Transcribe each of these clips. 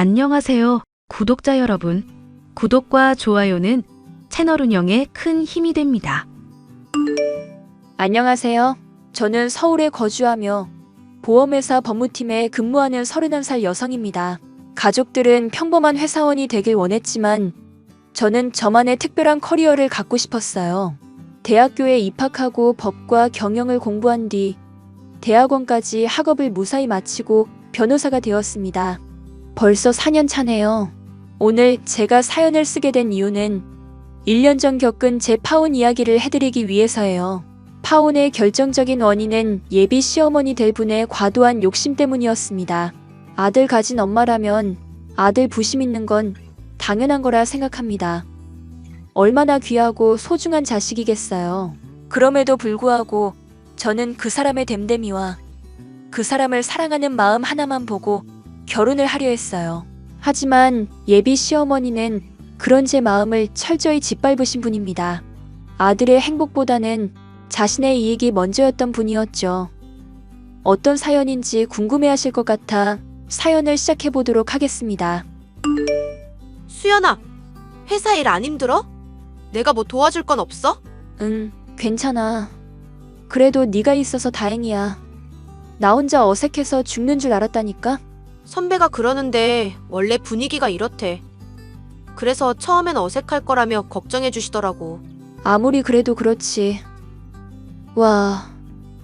안녕하세요, 구독자 여러분. 구독과 좋아요는 채널 운영에 큰 힘이 됩니다. 안녕하세요. 저는 서울에 거주하며 보험회사 법무팀에 근무하는 31살 여성입니다. 가족들은 평범한 회사원이 되길 원했지만 저는 저만의 특별한 커리어를 갖고 싶었어요. 대학교에 입학하고 법과 경영을 공부한 뒤 대학원까지 학업을 무사히 마치고 변호사가 되었습니다. 벌써 4년 차네요. 오늘 제가 사연을 쓰게 된 이유는 1년 전 겪은 제 파혼 이야기를 해드리기 위해서예요. 파혼의 결정적인 원인은 예비 시어머니 될 분의 과도한 욕심 때문이었습니다. 아들 가진 엄마라면 아들 부심 있는 건 당연한 거라 생각합니다. 얼마나 귀하고 소중한 자식이겠어요. 그럼에도 불구하고 저는 그 사람의 됨됨이와 그 사람을 사랑하는 마음 하나만 보고 결혼을 하려 했어요. 하지만 예비 시어머니는 그런 제 마음을 철저히 짓밟으신 분입니다. 아들의 행복보다는 자신의 이익이 먼저였던 분이었죠. 어떤 사연인지 궁금해하실 것 같아 사연을 시작해보도록 하겠습니다. 수연아, 회사 일 안 힘들어? 내가 뭐 도와줄 건 없어? 응, 괜찮아. 그래도 네가 있어서 다행이야. 나 혼자 어색해서 죽는 줄 알았다니까? 선배가 그러는데 원래 분위기가 이렇대. 그래서 처음엔 어색할 거라며 걱정해 주시더라고. 아무리 그래도 그렇지. 와,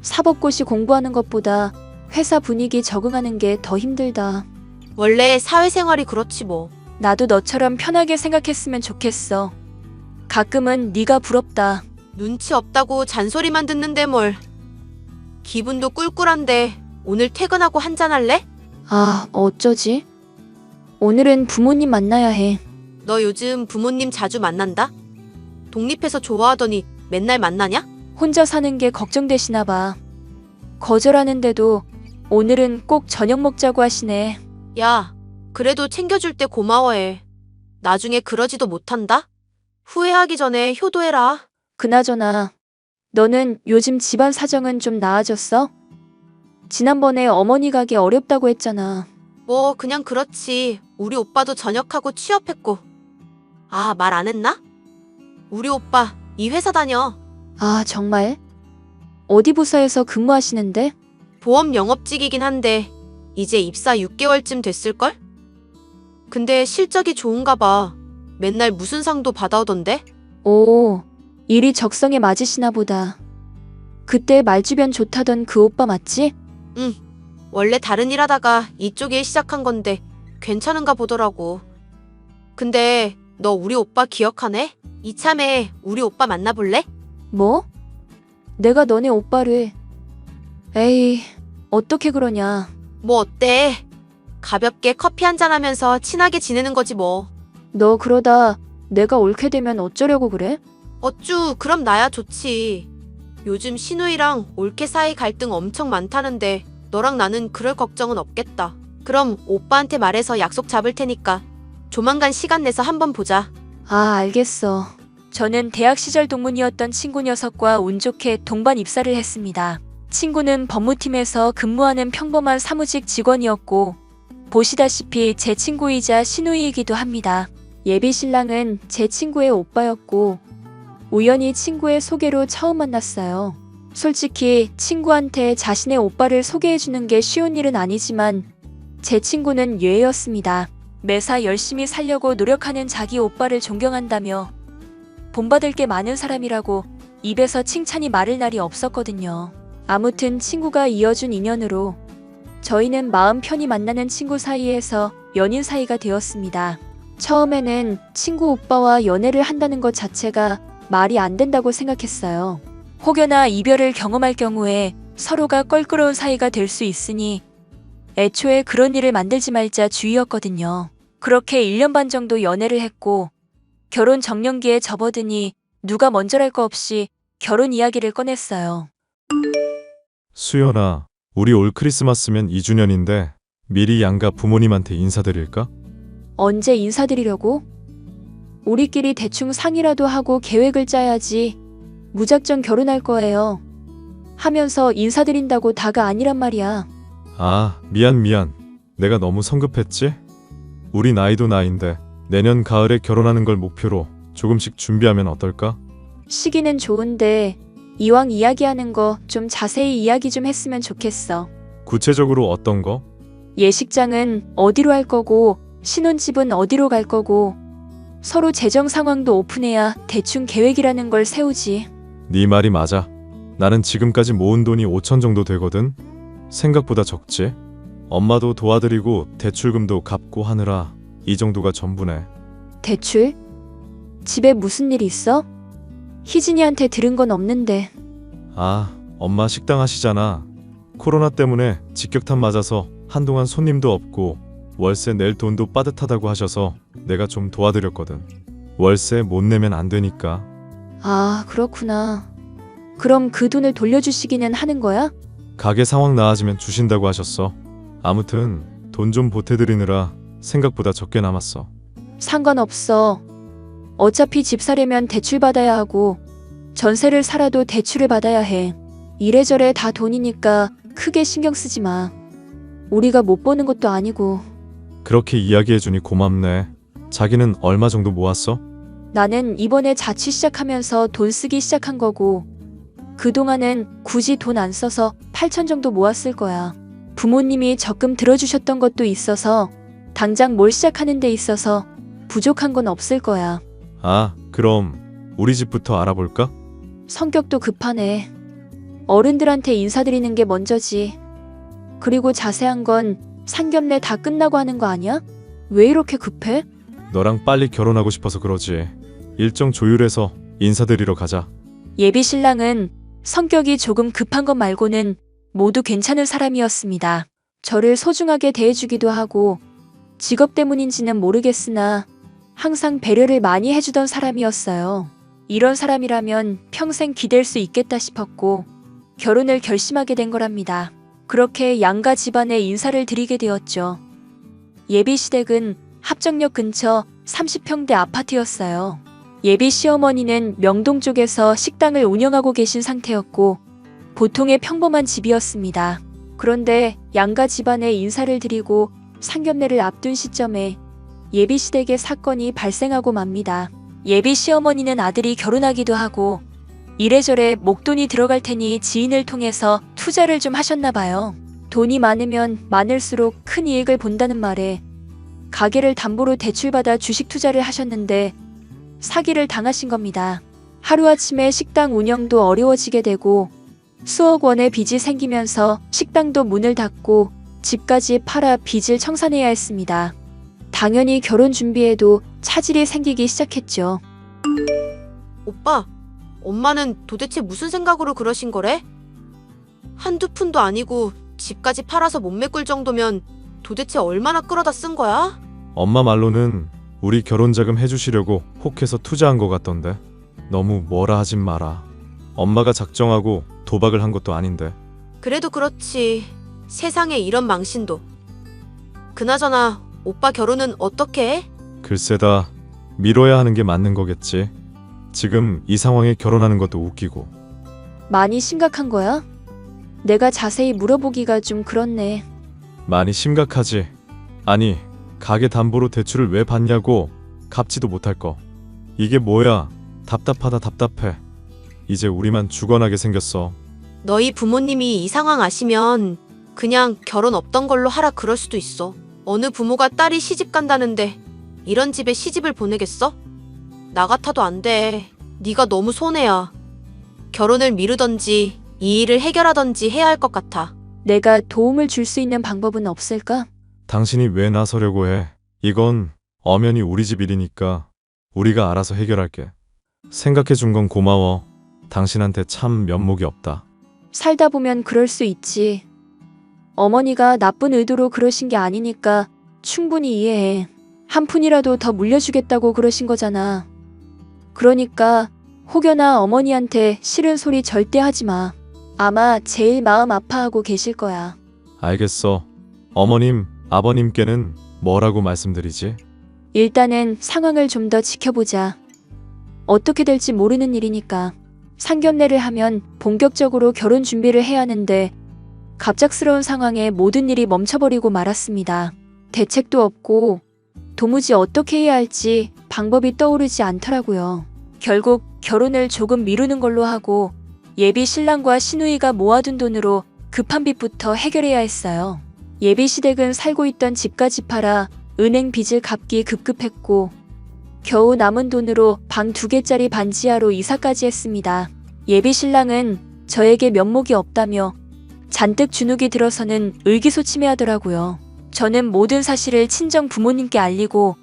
사법고시 공부하는 것보다 회사 분위기 적응하는 게 더 힘들다. 원래 사회생활이 그렇지 뭐. 나도 너처럼 편하게 생각했으면 좋겠어. 가끔은 네가 부럽다. 눈치 없다고 잔소리만 듣는데 뭘. 기분도 꿀꿀한데 오늘 퇴근하고 한잔할래? 아, 어쩌지? 오늘은 부모님 만나야 해. 너 요즘 부모님 자주 만난다? 독립해서 좋아하더니 맨날 만나냐? 혼자 사는 게 걱정되시나 봐. 거절하는데도 오늘은 꼭 저녁 먹자고 하시네. 야, 그래도 챙겨줄 때 고마워해. 나중에 그러지도 못한다? 후회하기 전에 효도해라. 그나저나 너는 요즘 집안 사정은 좀 나아졌어? 지난번에 어머니 가기 어렵다고 했잖아. 뭐 그냥 그렇지. 우리 오빠도 전역하고 취업했고. 아, 말 안 했나? 우리 오빠 이 회사 다녀. 아, 정말? 어디 부서에서 근무하시는데? 보험 영업직이긴 한데 이제 입사 6개월쯤 됐을걸? 근데 실적이 좋은가 봐. 맨날 무슨 상도 받아오던데? 오, 일이 적성에 맞으시나 보다. 그때 말주변 좋다던 그 오빠 맞지? 응. 원래 다른 일 하다가 이쪽 일 시작한 건데 괜찮은가 보더라고. 근데 너 우리 오빠 기억하네? 이참에 우리 오빠 만나볼래? 뭐? 내가 너네 오빠를... 에이, 어떻게 그러냐. 뭐 어때? 가볍게 커피 한잔 하면서 친하게 지내는 거지 뭐. 너 그러다 내가 옳게 되면 어쩌려고 그래? 어쭈, 그럼 나야 좋지. 요즘 신우이랑 올케 사이 갈등 엄청 많다는데 너랑 나는 그럴 걱정은 없겠다. 그럼 오빠한테 말해서 약속 잡을 테니까 조만간 시간 내서 한번 보자. 아, 알겠어. 저는 대학 시절 동문이었던 친구 녀석과 운 좋게 동반 입사를 했습니다. 친구는 법무팀에서 근무하는 평범한 사무직 직원이었고 보시다시피 제 친구이자 시누이이기도 합니다. 예비 신랑은 제 친구의 오빠였고 우연히 친구의 소개로 처음 만났어요. 솔직히 친구한테 자신의 오빠를 소개해주는 게 쉬운 일은 아니지만 제 친구는 예외였습니다. 매사 열심히 살려고 노력하는 자기 오빠를 존경한다며 본받을 게 많은 사람이라고 입에서 칭찬이 마를 날이 없었거든요. 아무튼 친구가 이어준 인연으로 저희는 마음 편히 만나는 친구 사이에서 연인 사이가 되었습니다. 처음에는 친구 오빠와 연애를 한다는 것 자체가 말이 안 된다고 생각했어요. 혹여나 이별을 경험할 경우에 서로가 껄끄러운 사이가 될 수 있으니 애초에 그런 일을 만들지 말자 주의였거든요. 그렇게 1년 반 정도 연애를 했고 결혼 정년기에 접어드니 누가 먼저랄 거 없이 결혼 이야기를 꺼냈어요. 수연아, 우리 올 크리스마스면 2주년인데 미리 양가 부모님한테 인사드릴까? 언제 인사드리려고? 우리끼리 대충 상의라도 하고 계획을 짜야지. 무작정 결혼할 거예요. 하면서 인사드린다고 다가 아니란 말이야. 아, 미안. 내가 너무 성급했지? 우리 나이도 나이인데 내년 가을에 결혼하는 걸 목표로 조금씩 준비하면 어떨까? 시기는 좋은데 이왕 이야기하는 거 좀 자세히 이야기 좀 했으면 좋겠어. 구체적으로 어떤 거? 예식장은 어디로 할 거고 신혼집은 어디로 갈 거고 서로 재정 상황도 오픈해야 대충 계획이라는 걸 세우지. 네 말이 맞아. 나는 지금까지 모은 돈이 5천 정도 되거든. 생각보다 적지? 엄마도 도와드리고 대출금도 갚고 하느라 이 정도가 전부네. 대출? 집에 무슨 일 있어? 희진이한테 들은 건 없는데. 아, 엄마 식당 하시잖아. 코로나 때문에 직격탄 맞아서 한동안 손님도 없고 월세 낼 돈도 빠듯하다고 하셔서 내가 좀 도와드렸거든. 월세 못 내면 안 되니까. 아, 그렇구나. 그럼 그 돈을 돌려주시기는 하는 거야? 가게 상황 나아지면 주신다고 하셨어. 아무튼 돈 좀 보태드리느라 생각보다 적게 남았어. 상관없어. 어차피 집 사려면 대출 받아야 하고 전세를 살아도 대출을 받아야 해. 이래저래 다 돈이니까 크게 신경 쓰지 마. 우리가 못 버는 것도 아니고. 그렇게 이야기해주니 고맙네. 자기는 얼마 정도 모았어? 나는 이번에 자취 시작하면서 돈 쓰기 시작한 거고 그동안은 굳이 돈 안 써서 8천 정도 모았을 거야. 부모님이 적금 들어주셨던 것도 있어서 당장 뭘 시작하는 데 있어서 부족한 건 없을 거야. 아, 그럼 우리 집부터 알아볼까? 성격도 급하네. 어른들한테 인사드리는 게 먼저지. 그리고 자세한 건 상견례 다 끝나고 하는 거 아니야? 왜 이렇게 급해? 너랑 빨리 결혼하고 싶어서 그러지. 일정 조율해서 인사드리러 가자. 예비 신랑은 성격이 조금 급한 것 말고는 모두 괜찮은 사람이었습니다. 저를 소중하게 대해주기도 하고 직업 때문인지는 모르겠으나 항상 배려를 많이 해주던 사람이었어요. 이런 사람이라면 평생 기댈 수 있겠다 싶었고 결혼을 결심하게 된 거랍니다. 그렇게 양가 집안에 인사를 드리게 되었죠. 예비 시댁은 합정역 근처 30평대 아파트였어요. 예비 시어머니는 명동 쪽에서 식당을 운영하고 계신 상태였고 보통의 평범한 집이었습니다. 그런데 양가 집안에 인사를 드리고 상견례를 앞둔 시점에 예비 시댁의 사건이 발생하고 맙니다. 예비 시어머니는 아들이 결혼하기도 하고 이래저래 목돈이 들어갈 테니 지인을 통해서 투자를 좀 하셨나 봐요. 돈이 많으면 많을수록 큰 이익을 본다는 말에 가게를 담보로 대출받아 주식 투자를 하셨는데 사기를 당하신 겁니다. 하루아침에 식당 운영도 어려워지게 되고 수억 원의 빚이 생기면서 식당도 문을 닫고 집까지 팔아 빚을 청산해야 했습니다. 당연히 결혼 준비에도 차질이 생기기 시작했죠. 오빠, 엄마는 도대체 무슨 생각으로 그러신 거래? 한두 푼도 아니고 집까지 팔아서 못 메꿀 정도면 도대체 얼마나 끌어다 쓴 거야? 엄마 말로는 우리 결혼자금 해주시려고 혹해서 투자한 것 같던데. 너무 뭐라 하진 마라. 엄마가 작정하고 도박을 한 것도 아닌데. 그래도 그렇지. 세상에 이런 망신도. 그나저나 오빠 결혼은 어떻게 해? 글쎄다. 미뤄야 하는 게 맞는 거겠지. 지금 이 상황에 결혼하는 것도 웃기고. 많이 심각한 거야? 내가 자세히 물어보기가 좀 그렇네. 많이 심각하지. 아니, 가게 담보로 대출을 왜 받냐고. 갚지도 못할 거. 이게 뭐야. 답답하다 답답해. 이제 우리만 죽어나게 생겼어. 너희 부모님이 이 상황 아시면 그냥 결혼 없던 걸로 하라 그럴 수도 있어. 어느 부모가 딸이 시집 간다는데 이런 집에 시집을 보내겠어? 나 같아도 안 돼. 네가 너무 손해야. 결혼을 미루던지 이 일을 해결하던지 해야 할 것 같아. 내가 도움을 줄 수 있는 방법은 없을까? 당신이 왜 나서려고 해. 이건 엄연히 우리 집 일이니까 우리가 알아서 해결할게. 생각해 준 건 고마워. 당신한테 참 면목이 없다. 살다 보면 그럴 수 있지. 어머니가 나쁜 의도로 그러신 게 아니니까 충분히 이해해. 한 푼이라도 더 물려주겠다고 그러신 거잖아. 그러니까 혹여나 어머니한테 싫은 소리 절대 하지 마. 아마 제일 마음 아파하고 계실 거야. 알겠어. 어머님, 아버님께는 뭐라고 말씀드리지? 일단은 상황을 좀 더 지켜보자. 어떻게 될지 모르는 일이니까. 상견례를 하면 본격적으로 결혼 준비를 해야 하는데 갑작스러운 상황에 모든 일이 멈춰버리고 말았습니다. 대책도 없고 도무지 어떻게 해야 할지 방법이 떠오르지 않더라고요. 결국 결혼을 조금 미루는 걸로 하고 예비 신랑과 시누이가 모아둔 돈으로 급한 빚부터 해결해야 했어요. 예비 시댁은 살고 있던 집까지 팔아 은행 빚을 갚기 급급했고 겨우 남은 돈으로 방 2개짜리 반지하로 이사까지 했습니다. 예비 신랑은 저에게 면목이 없다며 잔뜩 주눅이 들어서는 의기소침해하더라고요. 저는 모든 사실을 친정 부모님께 알리고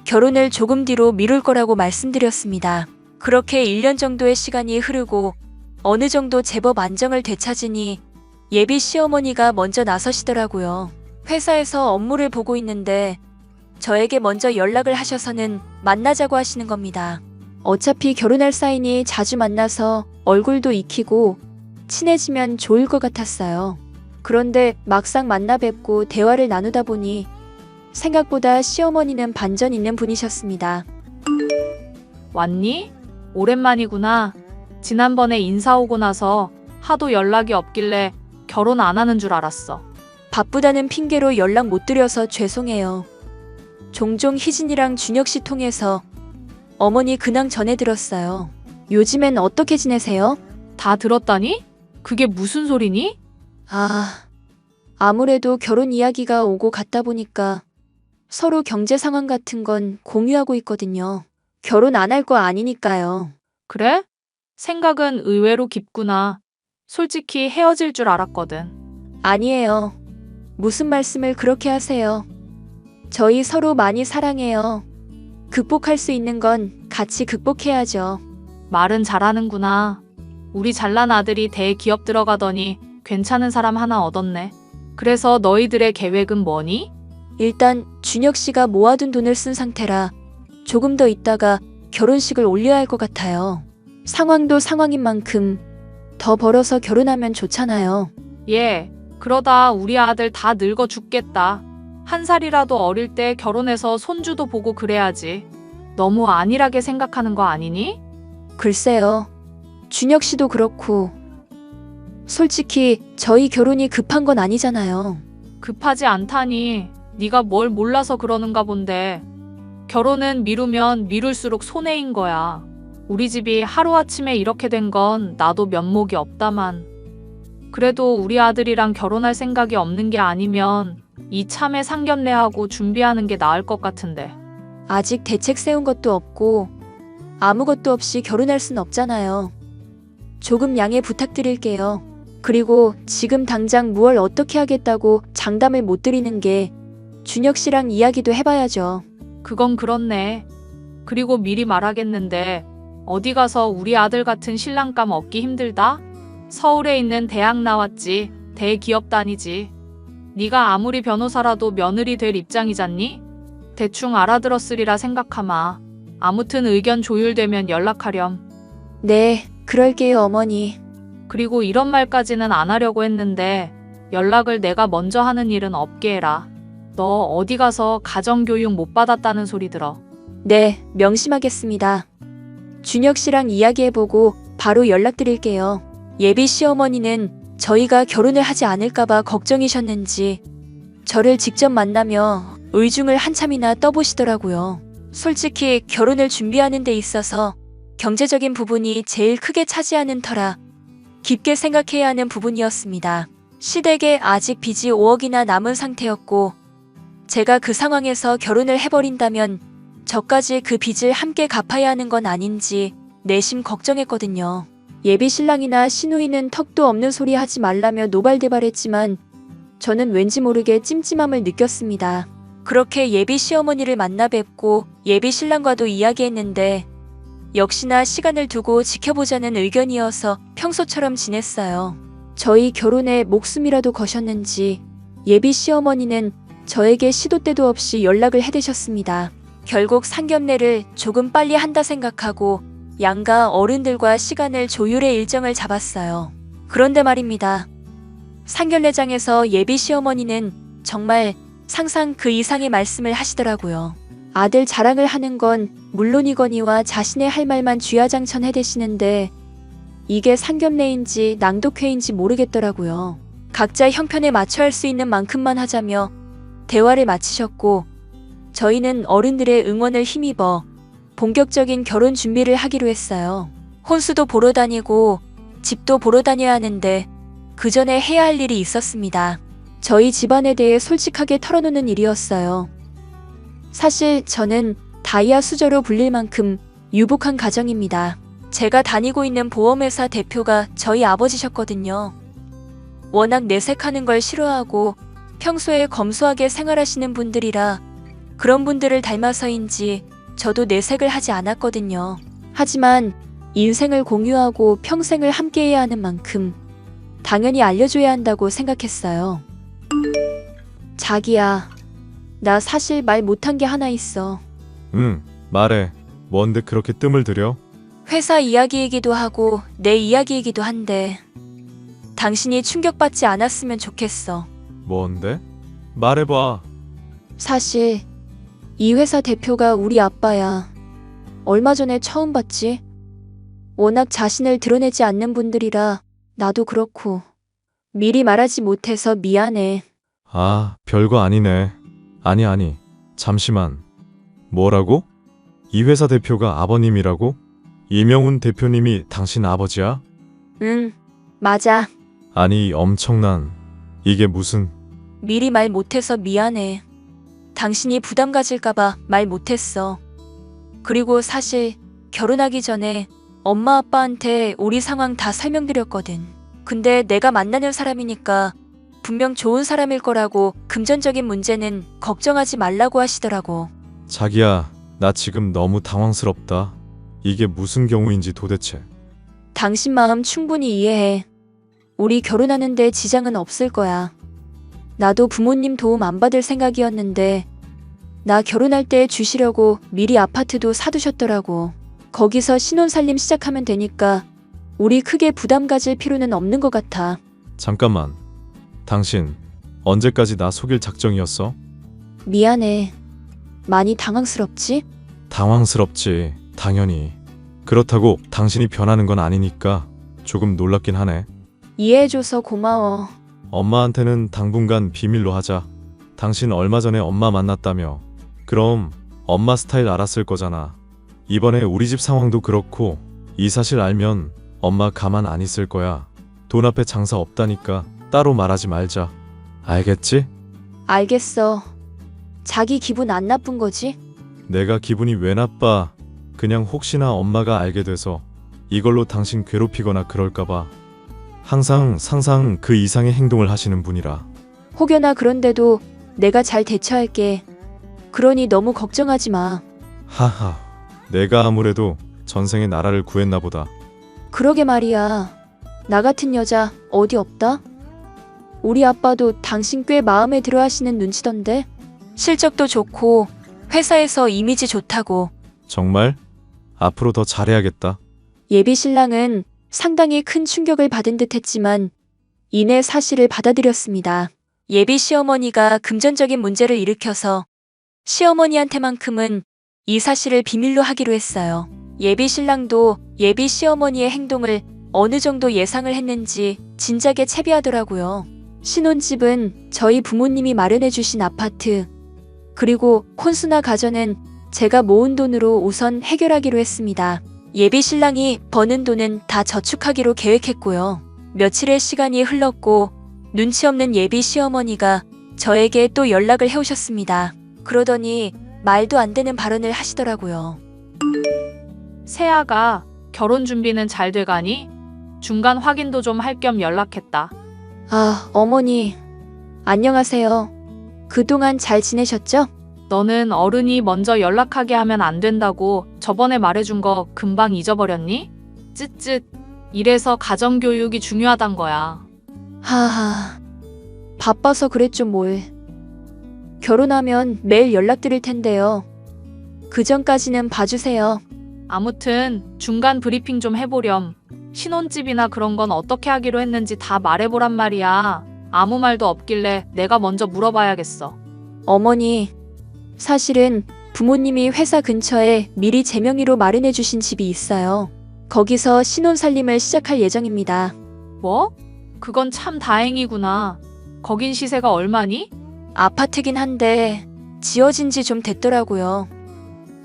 결혼을 조금 뒤로 미룰 거라고 말씀드렸습니다. 그렇게 1년 정도의 시간이 흐르고 어느 정도 제법 안정을 되찾으니 예비 시어머니가 먼저 나서시더라고요. 회사에서 업무를 보고 있는데 저에게 먼저 연락을 하셔서는 만나자고 하시는 겁니다. 어차피 결혼할 사이니 자주 만나서 얼굴도 익히고 친해지면 좋을 것 같았어요. 그런데 막상 만나 뵙고 대화를 나누다 보니 생각보다 시어머니는 반전 있는 분이셨습니다. 왔니? 오랜만이구나. 지난번에 인사 오고 나서 하도 연락이 없길래 결혼 안 하는 줄 알았어. 바쁘다는 핑계로 연락 못 드려서 죄송해요. 종종 희진이랑 준혁 씨 통해서 어머니 근황 전해 들었어요. 요즘엔 어떻게 지내세요? 다 들었다니? 그게 무슨 소리니? 아무래도 결혼 이야기가 오고 갔다 보니까 서로 경제 상황 같은 건 공유하고 있거든요. 결혼 안 할 거 아니니까요. 그래? 생각은 의외로 깊구나. 솔직히 헤어질 줄 알았거든. 아니에요. 무슨 말씀을 그렇게 하세요. 저희 서로 많이 사랑해요. 극복할 수 있는 건 같이 극복해야죠. 말은 잘하는구나. 우리 잘난 아들이 대기업 들어가더니 괜찮은 사람 하나 얻었네. 그래서 너희들의 계획은 뭐니? 일단 준혁 씨가 모아둔 돈을 쓴 상태라 조금 더 있다가 결혼식을 올려야 할 것 같아요. 상황도 상황인 만큼 더 벌어서 결혼하면 좋잖아요. 예, 그러다 우리 아들 다 늙어 죽겠다. 1살이라도 어릴 때 결혼해서 손주도 보고 그래야지. 너무 안일하게 생각하는 거 아니니? 글쎄요. 준혁 씨도 그렇고 솔직히 저희 결혼이 급한 건 아니잖아요. 급하지 않다니. 네가 뭘 몰라서 그러는가 본데. 결혼은 미루면 미룰수록 손해인 거야. 우리 집이 하루아침에 이렇게 된 건 나도 면목이 없다만. 그래도 우리 아들이랑 결혼할 생각이 없는 게 아니면 이참에 상견례하고 준비하는 게 나을 것 같은데. 아직 대책 세운 것도 없고 아무것도 없이 결혼할 순 없잖아요. 조금 양해 부탁드릴게요. 그리고 지금 당장 무얼 어떻게 하겠다고 장담을 못 드리는 게 준혁 씨랑 이야기도 해봐야죠. 그건 그렇네. 그리고 미리 말하겠는데 어디 가서 우리 아들 같은 신랑감 얻기 힘들다? 서울에 있는 대학 나왔지. 대기업 다니지. 네가 아무리 변호사라도 며느리 될 입장이잖니? 대충 알아들었으리라 생각하마. 아무튼 의견 조율되면 연락하렴. 네, 그럴게요, 어머니. 그리고 이런 말까지는 안 하려고 했는데 연락을 내가 먼저 하는 일은 없게 해라. 너 어디 가서 가정교육 못 받았다는 소리 들어. 네, 명심하겠습니다. 준혁 씨랑 이야기해보고 바로 연락드릴게요. 예비 시어머니는 저희가 결혼을 하지 않을까봐 걱정이셨는지 저를 직접 만나며 의중을 한참이나 떠보시더라고요. 솔직히 결혼을 준비하는 데 있어서 경제적인 부분이 제일 크게 차지하는 터라 깊게 생각해야 하는 부분이었습니다. 시댁에 아직 빚이 5억이나 남은 상태였고 제가 그 상황에서 결혼을 해버린다면 저까지 그 빚을 함께 갚아야 하는 건 아닌지 내심 걱정했거든요. 예비 신랑이나 시누이는 턱도 없는 소리 하지 말라며 노발대발했지만 저는 왠지 모르게 찜찜함을 느꼈습니다. 그렇게 예비 시어머니를 만나 뵙고 예비 신랑과도 이야기했는데 역시나 시간을 두고 지켜보자는 의견이어서 평소처럼 지냈어요. 저희 결혼에 목숨이라도 거셨는지 예비 시어머니는 저에게 시도 때도 없이 연락을 해대셨습니다. 결국 상견례를 조금 빨리 한다 생각하고 양가 어른들과 시간을 조율해 일정을 잡았어요. 그런데 말입니다. 상견례장에서 예비 시어머니는 정말 상상 그 이상의 말씀을 하시더라고요. 아들 자랑을 하는 건 물론이거니와 자신의 할 말만 쥐야장천 해대시는데 이게 상견례인지 낭독회인지 모르겠더라고요. 각자 형편에 맞춰 할 수 있는 만큼만 하자며 대화를 마치셨고 저희는 어른들의 응원을 힘입어 본격적인 결혼 준비를 하기로 했어요. 혼수도 보러 다니고 집도 보러 다녀야 하는데 그 전에 해야 할 일이 있었습니다. 저희 집안에 대해 솔직하게 털어놓는 일이었어요. 사실 저는 다이아 수저로 불릴 만큼 유복한 가정입니다. 제가 다니고 있는 보험회사 대표가 저희 아버지셨거든요. 워낙 내색하는 걸 싫어하고 평소에 검소하게 생활하시는 분들이라 그런 분들을 닮아서인지 저도 내색을 하지 않았거든요. 하지만 인생을 공유하고 평생을 함께해야 하는 만큼 당연히 알려줘야 한다고 생각했어요. 자기야, 나 사실 말 못한 게 하나 있어. 응, 말해. 뭔데 그렇게 뜸을 들여? 회사 이야기이기도 하고 내 이야기이기도 한데 당신이 충격받지 않았으면 좋겠어. 뭔데? 말해봐. 사실 이 회사 대표가 우리 아빠야. 얼마 전에 처음 봤지? 워낙 자신을 드러내지 않는 분들이라 나도 그렇고 미리 말하지 못해서 미안해. 아, 별거 아니네. 아니. 잠시만. 뭐라고? 이 회사 대표가 아버님이라고? 이명훈 대표님이 당신 아버지야? 응, 맞아. 아니, 엄청난. 이게 무슨... 미리 말 못해서 미안해. 당신이 부담 가질까봐 말 못했어. 그리고 사실 결혼하기 전에 엄마 아빠한테 우리 상황 다 설명드렸거든. 근데 내가 만나는 사람이니까 분명 좋은 사람일 거라고 금전적인 문제는 걱정하지 말라고 하시더라고. 자기야, 나 지금 너무 당황스럽다. 이게 무슨 경우인지 도대체. 당신 마음 충분히 이해해. 우리 결혼하는데 지장은 없을 거야. 나도 부모님 도움 안 받을 생각이었는데 나 결혼할 때 주시려고 미리 아파트도 사두셨더라고. 거기서 신혼살림 시작하면 되니까 우리 크게 부담 가질 필요는 없는 것 같아. 잠깐만. 당신 언제까지 나 속일 작정이었어? 미안해. 많이 당황스럽지? 당황스럽지. 당연히. 그렇다고 당신이 변하는 건 아니니까 조금 놀랍긴 하네. 이해해줘서 고마워. 엄마한테는 당분간 비밀로 하자. 당신 얼마 전에 엄마 만났다며. 그럼 엄마 스타일 알았을 거잖아. 이번에 우리 집 상황도 그렇고 이 사실 알면 엄마 가만 안 있을 거야. 돈 앞에 장사 없다니까 따로 말하지 말자. 알겠지? 알겠어. 자기 기분 안 나쁜 거지? 내가 기분이 왜 나빠. 그냥 혹시나 엄마가 알게 돼서 이걸로 당신 괴롭히거나 그럴까봐. 항상 상상 그 이상의 행동을 하시는 분이라. 혹여나 그런데도 내가 잘 대처할게. 그러니 너무 걱정하지 마. 하하. 내가 아무래도 전생에 나라를 구했나 보다. 그러게 말이야. 나 같은 여자 어디 없다? 우리 아빠도 당신 꽤 마음에 들어 하시는 눈치던데? 실적도 좋고 회사에서 이미지 좋다고. 정말? 앞으로 더 잘해야겠다. 예비 신랑은 상당히 큰 충격을 받은 듯 했지만 이내 사실을 받아들였습니다. 예비 시어머니가 금전적인 문제를 일으켜서 시어머니한테만큼은 이 사실을 비밀로 하기로 했어요. 예비 신랑도 예비 시어머니의 행동을 어느 정도 예상을 했는지 진작에 채비하더라고요. 신혼집은 저희 부모님이 마련해 주신 아파트, 그리고 콘수나 가전은 제가 모은 돈으로 우선 해결하기로 했습니다. 예비 신랑이 버는 돈은 다 저축하기로 계획했고요. 며칠의 시간이 흘렀고 눈치 없는 예비 시어머니가 저에게 또 연락을 해오셨습니다. 그러더니 말도 안 되는 발언을 하시더라고요. 세아가 결혼 준비는 잘 돼가니? 중간 확인도 좀 할 겸 연락했다. 아, 어머니. 안녕하세요. 그동안 잘 지내셨죠? 너는 어른이 먼저 연락하게 하면 안 된다고 저번에 말해준 거 금방 잊어버렸니? 쯧쯧. 이래서 가정교육이 중요하단 거야. 하하. 바빠서 그랬죠 뭘. 결혼하면 매일 연락드릴 텐데요. 그 전까지는 봐주세요. 아무튼 중간 브리핑 좀 해보렴. 신혼집이나 그런 건 어떻게 하기로 했는지 다 말해보란 말이야. 아무 말도 없길래 내가 먼저 물어봐야겠어. 어머니, 사실은 부모님이 회사 근처에 미리 제 명의로 마련해 주신 집이 있어요. 거기서 신혼살림을 시작할 예정입니다. 뭐? 그건 참 다행이구나. 거긴 시세가 얼마니? 아파트긴 한데 지어진 지 좀 됐더라고요.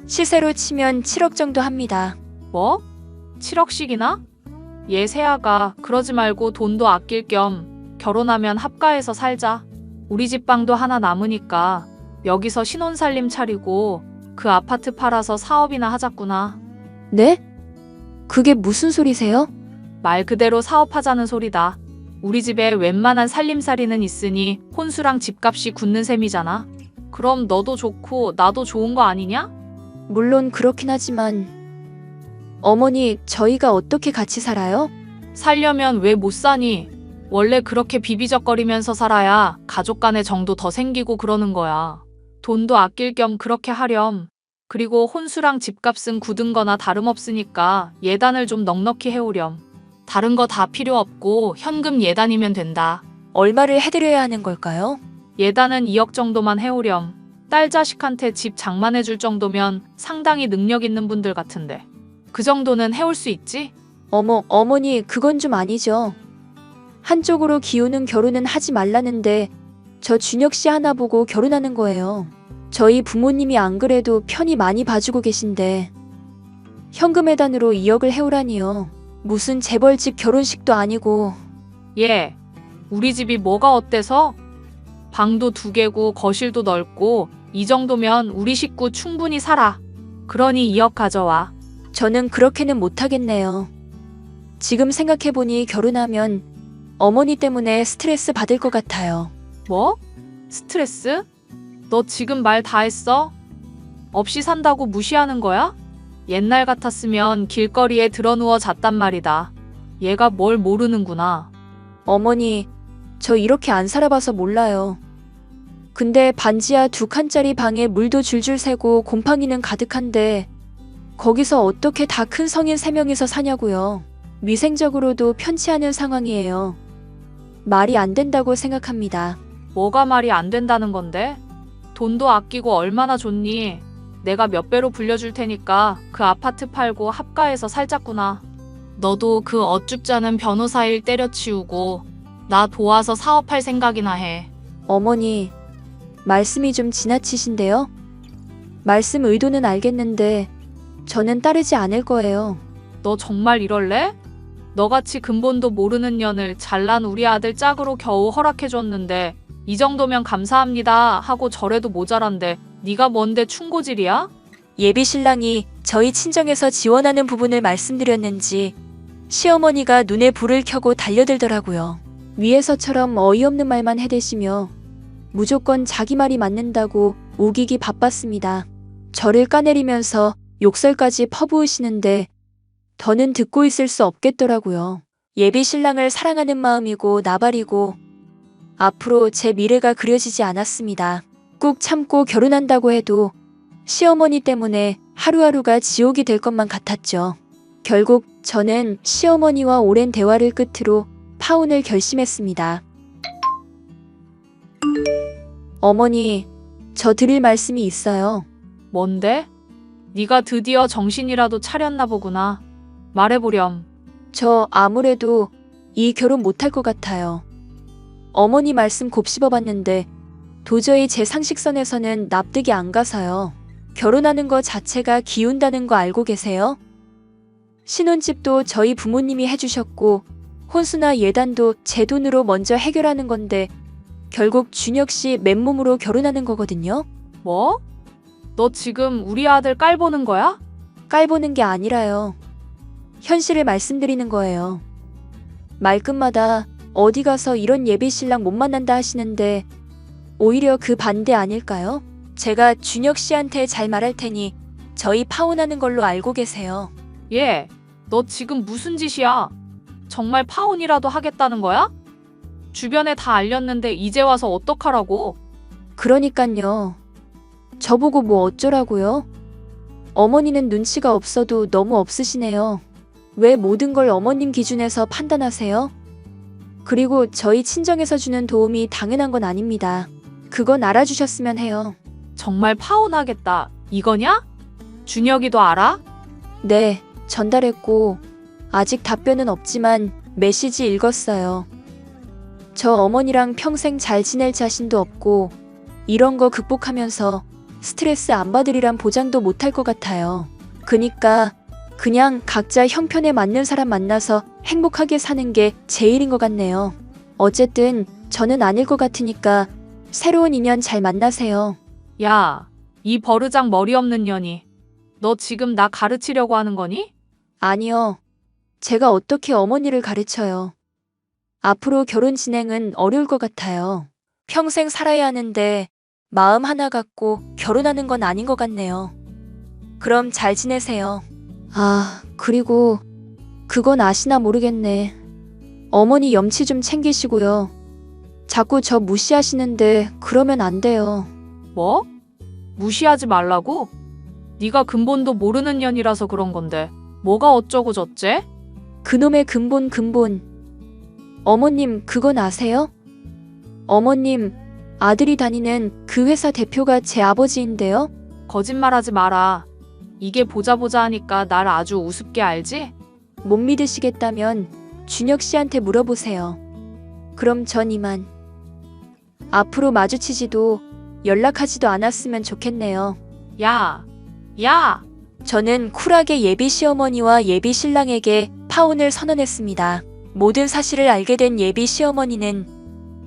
시세로 치면 7억 정도 합니다. 뭐? 7억씩이나? 얘 세아가 그러지 말고 돈도 아낄 겸 결혼하면 합가해서 살자. 우리 집 방도 하나 남으니까 여기서 신혼살림 차리고 그 아파트 팔아서 사업이나 하자꾸나. 네? 그게 무슨 소리세요? 말 그대로 사업하자는 소리다. 우리 집에 웬만한 살림살이는 있으니 혼수랑 집값이 굳는 셈이잖아. 그럼 너도 좋고 나도 좋은 거 아니냐? 물론 그렇긴 하지만 어머니, 저희가 어떻게 같이 살아요? 살려면 왜 못 사니? 원래 그렇게 비비적거리면서 살아야 가족 간의 정도 더 생기고 그러는 거야. 돈도 아낄 겸 그렇게 하렴. 그리고 혼수랑 집값은 굳은 거나 다름없으니까 예단을 좀 넉넉히 해오렴. 다른 거 다 필요 없고 현금 예단이면 된다. 얼마를 해드려야 하는 걸까요? 예단은 2억 정도만 해오렴. 딸 자식한테 집 장만해줄 정도면 상당히 능력 있는 분들 같은데. 그 정도는 해올 수 있지? 어머니, 그건 좀 아니죠. 한쪽으로 기우는 결혼은 하지 말라는데 저 준혁 씨 하나 보고 결혼하는 거예요. 저희 부모님이 안 그래도 편히 많이 봐주고 계신데 현금 예단으로 2억을 해오라니요. 무슨 재벌집 결혼식도 아니고. 예. 우리 집이 뭐가 어때서? 방도 2개고 거실도 넓고 이 정도면 우리 식구 충분히 살아. 그러니 2억 가져와. 저는 그렇게는 못하겠네요. 지금 생각해보니 결혼하면 어머니 때문에 스트레스 받을 것 같아요. 뭐? 스트레스? 너 지금 말 다 했어? 없이 산다고 무시하는 거야? 옛날 같았으면 길거리에 드러누워 잤단 말이다. 얘가 뭘 모르는구나. 어머니, 저 이렇게 안 살아봐서 몰라요. 근데 반지하 2칸짜리 방에 물도 줄줄 새고 곰팡이는 가득한데 거기서 어떻게 다 큰 성인 3명이서 사냐고요. 위생적으로도 편치 않은 상황이에요. 말이 안 된다고 생각합니다. 뭐가 말이 안 된다는 건데? 돈도 아끼고 얼마나 좋니? 내가 몇 배로 불려줄 테니까 그 아파트 팔고 합가해서 살자꾸나. 너도 그 어줍잖은 변호사 일 때려치우고 나 도와서 사업할 생각이나 해. 어머니, 말씀이 좀 지나치신데요? 말씀 의도는 알겠는데 저는 따르지 않을 거예요. 너 정말 이럴래? 너같이 근본도 모르는 년을 잘난 우리 아들 짝으로 겨우 허락해줬는데 이 정도면 감사합니다 하고 저래도 모자란데 네가 뭔데 충고질이야? 예비 신랑이 저희 친정에서 지원하는 부분을 말씀드렸는지 시어머니가 눈에 불을 켜고 달려들더라고요. 위에서처럼 어이없는 말만 해대시며 무조건 자기 말이 맞는다고 우기기 바빴습니다. 저를 까내리면서 욕설까지 퍼부으시는데 더는 듣고 있을 수 없겠더라고요. 예비 신랑을 사랑하는 마음이고 나발이고 앞으로 제 미래가 그려지지 않았습니다. 꾹 참고 결혼한다고 해도 시어머니 때문에 하루하루가 지옥이 될 것만 같았죠. 결국 저는 시어머니와 오랜 대화를 끝으로 파혼을 결심했습니다. 어머니, 저 드릴 말씀이 있어요. 뭔데? 네가 드디어 정신이라도 차렸나 보구나. 말해보렴. 저 아무래도 이 결혼 못할 것 같아요. 어머니 말씀 곱씹어봤는데 도저히 제 상식선에서는 납득이 안 가서요. 결혼하는 거 자체가 기운다는 거 알고 계세요? 신혼집도 저희 부모님이 해주셨고 혼수나 예단도 제 돈으로 먼저 해결하는 건데 결국 준혁 씨 맨몸으로 결혼하는 거거든요. 뭐? 너 지금 우리 아들 깔보는 거야? 깔보는 게 아니라요. 현실을 말씀드리는 거예요. 말끝마다 어디 가서 이런 예비 신랑 못 만난다 하시는데 오히려 그 반대 아닐까요? 제가 준혁 씨한테 잘 말할 테니 저희 파혼하는 걸로 알고 계세요. 얘, 너 지금 무슨 짓이야? 정말 파혼이라도 하겠다는 거야? 주변에 다 알렸는데 이제 와서 어떡하라고? 그러니깐요. 저보고 뭐 어쩌라고요? 어머니는 눈치가 없어도 너무 없으시네요. 왜 모든 걸 어머님 기준에서 판단하세요? 그리고 저희 친정에서 주는 도움이 당연한 건 아닙니다. 그건 알아주셨으면 해요. 정말 파혼하겠다. 이거냐? 준혁이도 알아? 네, 전달했고 아직 답변은 없지만 메시지 읽었어요. 저 어머니랑 평생 잘 지낼 자신도 없고 이런 거 극복하면서 스트레스 안 받으리란 보장도 못할 것 같아요. 그니까 그냥 각자 형편에 맞는 사람 만나서 행복하게 사는 게 제일인 것 같네요. 어쨌든 저는 아닐 것 같으니까 새로운 인연 잘 만나세요. 야, 이 버르장 머리 없는 년이. 너 지금 나 가르치려고 하는 거니? 아니요. 제가 어떻게 어머니를 가르쳐요. 앞으로 결혼 진행은 어려울 것 같아요. 평생 살아야 하는데 마음 하나 갖고 결혼하는 건 아닌 것 같네요. 그럼 잘 지내세요. 아, 그리고 그건 아시나 모르겠네. 어머니 염치 좀 챙기시고요. 자꾸 저 무시하시는데 그러면 안 돼요. 뭐? 무시하지 말라고? 네가 근본도 모르는 년이라서 그런 건데 뭐가 어쩌고 저째? 그놈의 근본. 어머님 그건 아세요? 어머님, 아들이 다니는 그 회사 대표가 제 아버지인데요? 거짓말하지 마라. 이게 보자 하니까 날 아주 우습게 알지? 못 믿으시겠다면 준혁 씨한테 물어보세요. 그럼 전 이만. 앞으로 마주치지도 연락하지도 않았으면 좋겠네요. 야! 저는 쿨하게 예비 시어머니와 예비 신랑에게 파혼을 선언했습니다. 모든 사실을 알게 된 예비 시어머니는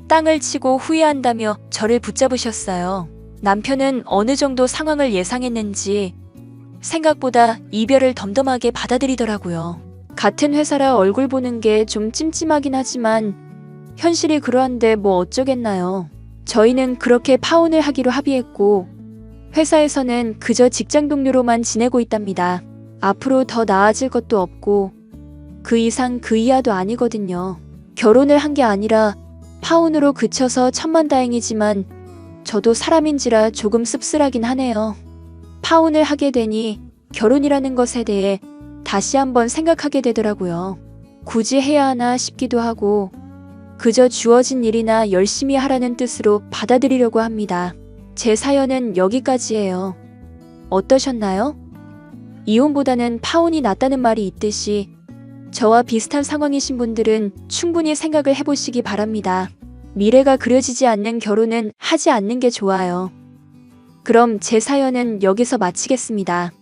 땅을 치고 후회한다며 저를 붙잡으셨어요. 남편은 어느 정도 상황을 예상했는지 생각보다 이별을 덤덤하게 받아들이더라고요. 같은 회사라 얼굴 보는 게 좀 찜찜하긴 하지만 현실이 그러한데 뭐 어쩌겠나요. 저희는 그렇게 파혼을 하기로 합의했고 회사에서는 그저 직장 동료로만 지내고 있답니다. 앞으로 더 나아질 것도 없고 그 이상 그 이하도 아니거든요. 결혼을 한 게 아니라 파혼으로 그쳐서 천만다행이지만 저도 사람인지라 조금 씁쓸하긴 하네요. 파혼을 하게 되니 결혼이라는 것에 대해 다시 한번 생각하게 되더라고요. 굳이 해야 하나 싶기도 하고 그저 주어진 일이나 열심히 하라는 뜻으로 받아들이려고 합니다. 제 사연은 여기까지예요. 어떠셨나요? 이혼보다는 파혼이 낫다는 말이 있듯이 저와 비슷한 상황이신 분들은 충분히 생각을 해보시기 바랍니다. 미래가 그려지지 않는 결혼은 하지 않는 게 좋아요. 그럼 제 사연은 여기서 마치겠습니다.